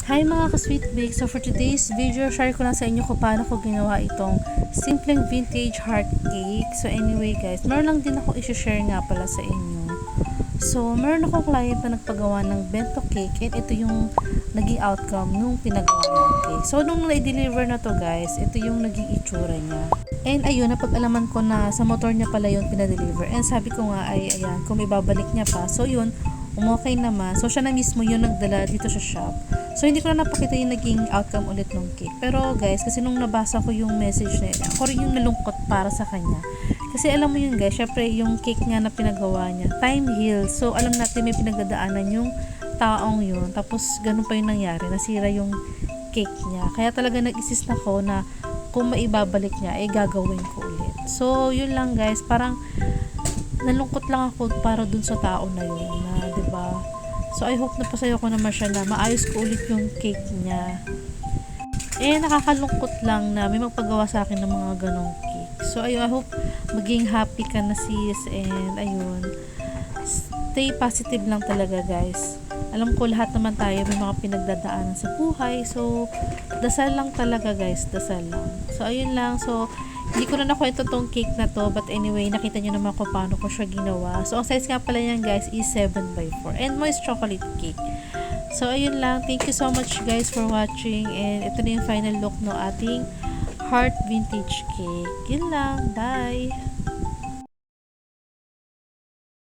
Hi mga ka-sweet bake! So for today's video, share ko lang sa inyo kung paano ko ginawa itong simpleng vintage heart cake. So anyway guys, meron lang din ako i-share nga pala sa inyo. So meron akong client na nagpagawa ng bento cake and ito yung naging outcome nung pinagawa ng cake. So nung na-deliver na to guys, ito yung naging itsura niya. And ayun, napag-alaman ko na sa motor niya pala yun pinadeliver. And sabi ko nga ay ayan, kung ibabalik niya pa. So yun, umokay naman. So siya na mismo yung nagdala dito sa shop. So, hindi ko na napakita yung naging outcome ulit ng cake. Pero, guys, kasi nung nabasa ko yung message na yun, ako rin yung nalungkot para sa kanya. Kasi, alam mo yun, guys, syempre, yung cake nga na pinagawa niya, time heals. So, alam natin may pinagdadaanan yung taong yun. Tapos, ganun pa yung nangyari. Nasira yung cake niya. Kaya talaga nag-insist na ko na kung maibabalik niya, gagawin ko ulit. So, yun lang, guys. Parang, nalungkot lang ako para dun sa tao na yun. Na, diba? So, I hope napasayo ko naman siya na maayos ko ulit yung cake niya. Nakakalungkot lang na may magpagawa sa akin ng mga ganong cake. So, ayun, I hope maging happy ka na sis. And, ayun, stay positive lang talaga guys. Alam ko lahat naman tayo may mga pinagdadaanan sa buhay. So, dasal lang talaga guys. Dasal lang. So, ayun lang. So, hindi ko na nakwento tong cake na to. But anyway, nakita nyo naman kung paano ko siya ginawa. So, ang size nga pala yan guys is 7x4. And moist chocolate cake. So, ayun lang. Thank you so much guys for watching. And ito na yung final look no ating heart vintage cake. Yun lang. Bye!